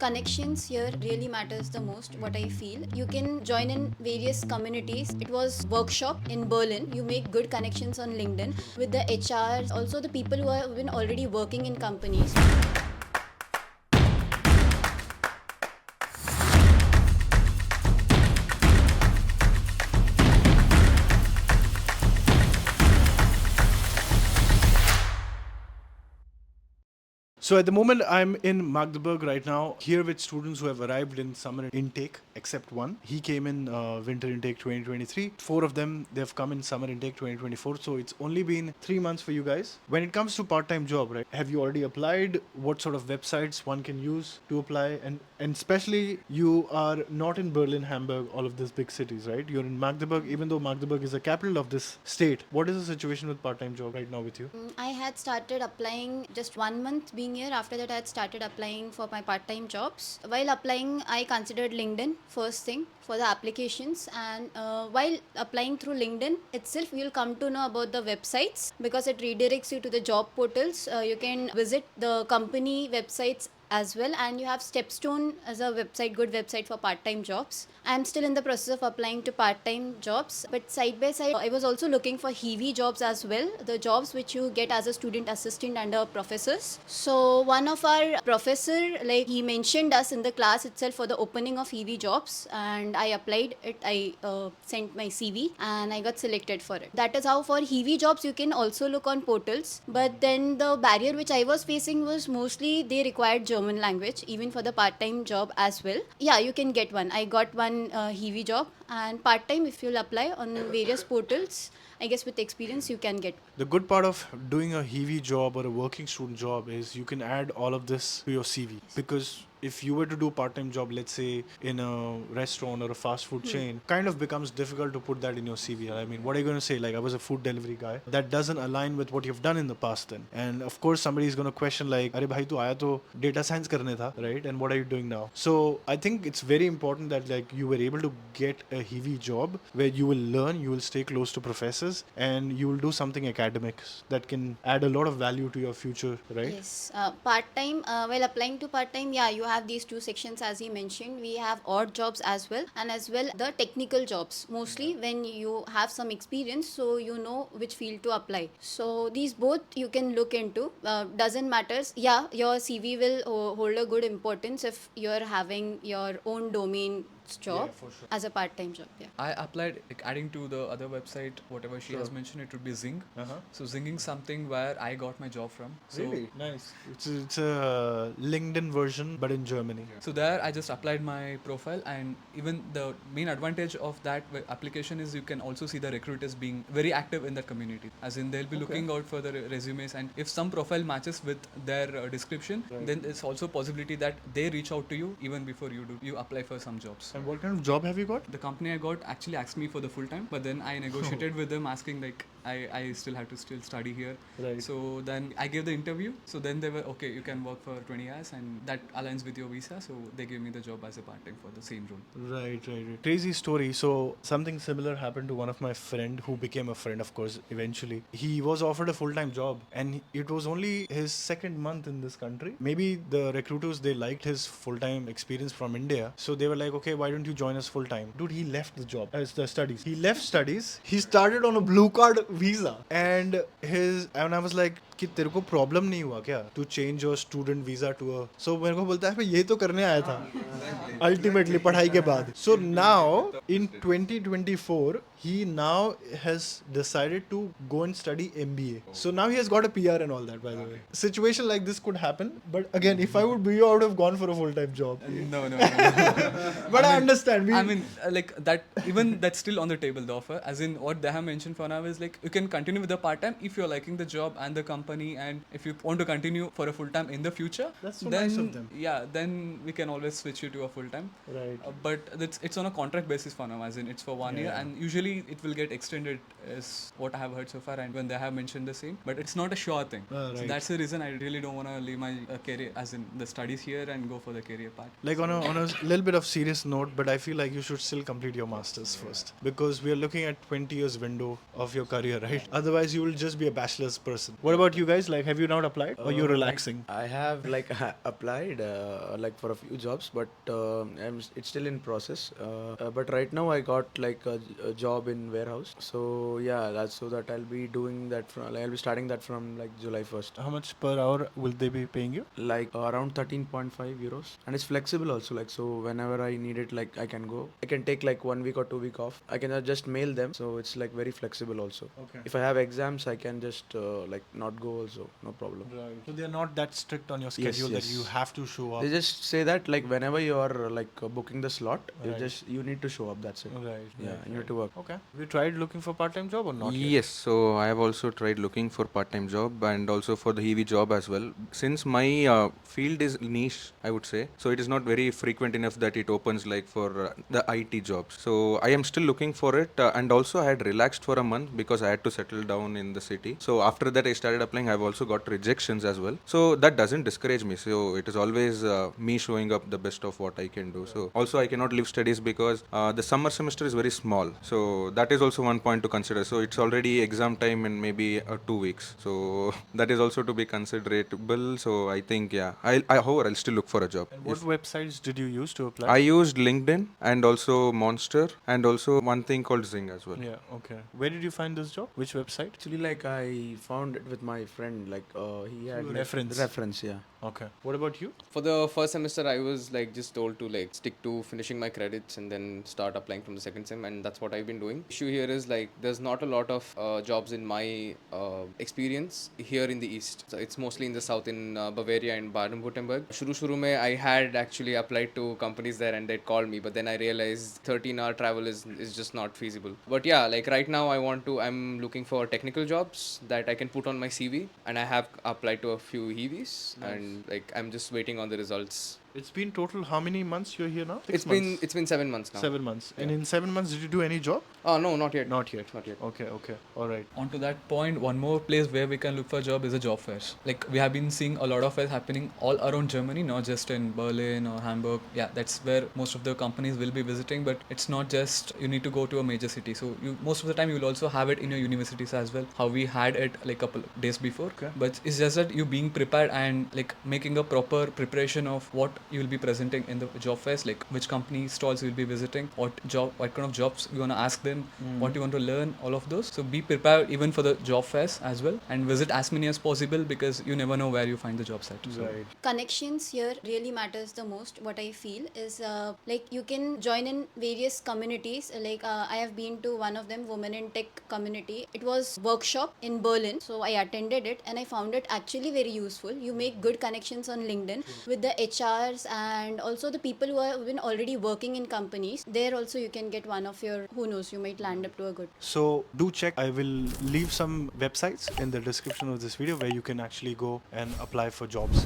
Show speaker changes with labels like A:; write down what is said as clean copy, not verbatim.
A: Connections here really matters the most, what I feel. You can join in various communities. It was workshop in Berlin. You make good connections on LinkedIn with the HRs, also the people who have been already working in companies.
B: So at the moment, I'm in Magdeburg right now, here with students who have arrived in summer intake, except one. He came in winter intake 2023. Four of them, they've come in summer intake 2024. So it's only been 3 months for you guys. When it comes to part-time job, right? Have you already applied? What sort of websites one can use to apply? And especially, you are not in Berlin, Hamburg, all of these big cities, right? You're in Magdeburg, even though Magdeburg is the capital of this state. What is the situation with part-time job right now with you?
A: I had started applying just 1 month being here. After that, I had started applying for my part time jobs. While applying, I considered LinkedIn first thing for the applications. And while applying through LinkedIn itself, you'll come to know about the websites because it redirects you to the job portals. You can visit the company websites as well, and you have Stepstone as a website, good website for part-time jobs. I'm still in the process of applying to part-time jobs, but side by side I was also looking for HEVI jobs as well, the jobs which you get as a student assistant under professors. So one of our professor, like, he mentioned us in the class itself for the opening of HEVI jobs, and I applied it. I sent my CV and I got selected for it. That is how for HEVI jobs you can also look on portals, but then the barrier which I was facing was mostly they required German language, even for the part-time job as well. Yeah, you can get one. I got one HEVI job, and part-time, if you'll apply on various portals, I guess with experience you can get.
B: The good part of doing a HEVI job or a working student job is you can add all of this to your CV. Because if you were to do a part-time job, let's say in a restaurant or a fast food chain, kind of becomes difficult to put that in your CV. I mean, what are you going to say? Like, I was a food delivery guy. That doesn't align with what you've done in the past then. And of course, somebody is going to question like, "Arey bhai, tu aaya to data science karne tha, right? And what are you doing now?" So I think it's very important that like you were able to get a HEVI job where you will learn, you will stay close to professors, and you will do something academics that can add a lot of value to your future, right?
A: Yes, part-time, while applying to part-time, yeah, you have these two sections as he mentioned. We have odd jobs as well, and as well the technical jobs, mostly when you have some experience, so you know which field to apply. So these both you can look into. Doesn't matters. Yeah, your CV will hold a good importance if you're having your own domain job
B: Yeah, for sure.
A: as a part-time job. Yeah.
C: I applied, like, adding to the other website, whatever she has mentioned, it would be Zing.
B: Uh-huh.
C: So Zinging something where I got my job from. So,
B: Really? Nice. It's a LinkedIn version, but in Germany.
C: So there I just applied my profile, and even the main advantage of that application is you can also see the recruiters being very active in that community. As in they'll be looking out for the resumes, and if some profile matches with their description, then it's also possibility that they reach out to you even before you apply for some jobs.
B: And what kind of job have you got?
C: The company I got actually asked me for the full time, but then I negotiated with them asking like I still have to study here.
B: Right.
C: So then I gave the interview. So then they were okay, you can work for 20 hours and that aligns with your visa. So they gave me the job as a part time for the same role.
B: Right. Crazy story. So something similar happened to one of my friend who became a friend, of course, eventually. He was offered a full-time job and it was only his second month in this country. Maybe the recruiters, they liked his full-time experience from India. So they were like, okay, why don't you join us full-time? Dude, he left the job, the studies. He left studies. He started on a blue card visa. And I was like, कि तेरे को problem नहीं हुआ क्या to change your student visa to uh so मेरे को बोलता है मैं ये तो करने आया था अल्टीमेटली पढ़ाई के बाद so now in 2024 he now has decided to go and study MBA. So now he has got a PR and all that, by the way. Situation like this could happen, but again, if I would be you, I would have gone for a full-time job.
C: No.
B: But I understand.
C: Like that, even that's still on the table, the offer. As in what they have mentioned for now is like you can continue with the part-time if you're liking the job and the company, and if you want to continue for a full-time in the future.
B: That's so
C: then,
B: nice of them.
C: Yeah, then we can always switch you to a full-time.
B: Right.
C: But it's on a contract basis for now, as in it's for 1 year, and usually it will get extended, is what I have heard so far, and when they have mentioned the same, but it's not a sure thing.
B: Right.
C: So that's the reason I really don't want to leave my career, as in the studies here, and go for the career part.
B: Like on a little bit of serious note, but I feel like you should still complete your masters first, because we are looking at 20 years window of your career, right? Otherwise you will just be a bachelor's person. What about you guys? Like, have you not applied or you're relaxing?
D: I have like applied like for a few jobs, but it's still in process. But right now I got like a job in warehouse. So yeah, that's so that I'll be doing that from. Like, I'll be starting that from like July 1st.
B: How much per hour will they be paying you?
D: Like around 13.5 euros, and it's flexible also. Like so, whenever I need it, like I can go. I can take like 1 week or 2 week off. I can just mail them, so it's like very flexible also.
B: Okay.
D: If I have exams, I can just like not go also, no problem.
B: Right. So they're not that strict on your
D: Yes,
B: schedule that
D: yes.
B: you have to show up.
D: They just say that like whenever you are like booking the slot,
B: Right.
D: you need to show up. That's it.
B: Right.
D: Yeah,
B: right,
D: you need
B: right.
D: to work.
B: Okay. Have you tried looking for part-time job or not yet?
E: Yes, so I have also tried looking for part-time job and also for the EV job as well. Since my field is niche, I would say, so it is not very frequent enough that it opens like for the IT jobs. So I am still looking for it, and also I had relaxed for a month because I had to settle down in the city. So after that I started applying. I've also got rejections as well. So that doesn't discourage me. So it is always me showing up the best of what I can do. So also I cannot leave studies because the summer semester is very small. So that is also one point to consider. So it's already exam time in maybe 2 weeks. So that is also to be considerable. So I think however I'll still look for a job.
B: And what
E: If-
B: websites did you use to apply?
E: I used LinkedIn and also Monster and also one thing called Zing as well.
B: Yeah. Okay. Where did you find this job? Which website?
D: Actually, like I found it with my friend. Like he had
B: Through
D: like,
B: reference.
D: Reference, yeah.
B: Okay. What about you?
F: For the first semester, I was like just told to like stick to finishing my credits and then start applying from the second sem, and that's what I've been doing. Issue here is like there's not a lot of jobs in my experience here in the east. So it's mostly in the south in Bavaria and Baden-Württemberg. Shuru mein I had actually applied to companies there and they'd called me, but then I realized 13-hour travel is just not feasible. But yeah, like right now I'm looking for technical jobs that I can put on my CV, and I have applied to a few EVs and like I'm just waiting on the results.
B: It's been total how many months you're here now?
F: It's been 7 months now.
B: 7 months. And
F: Yeah.
B: in 7 months, did you do any job?
F: Oh no, not yet.
B: Not yet.
F: Not yet.
B: Okay. Okay. All right.
C: On to that point, one more place where we can look for a job is a job fairs. Like we have been seeing a lot of fairs happening all around Germany, not just in Berlin or Hamburg. Yeah, that's where most of the companies will be visiting, but it's not just you need to go to a major city. So you most of the time you will also have it in your universities as well. How we had it like a couple days before.
B: Okay.
C: But it's just that you being prepared and like making a proper preparation of what you will be presenting in the job fairs, like which company stalls you will be visiting, what kind of jobs you want to ask them, what you want to learn, all of those. So be prepared even for the job fairs as well, and visit as many as possible because you never know where you find the job set. So
B: Right.
A: Connections here really matters the most. What I feel is like you can join in various communities. Like I have been to one of them, Women in Tech community. It was workshop in Berlin, so I attended it and I found it actually very useful. You make good connections on LinkedIn with the HRs and also the people who have been already working in companies. There also you can get one of your, who knows, you might land up to a good.
B: So do check. I will leave some websites in the description of this video where you can actually go and apply for jobs.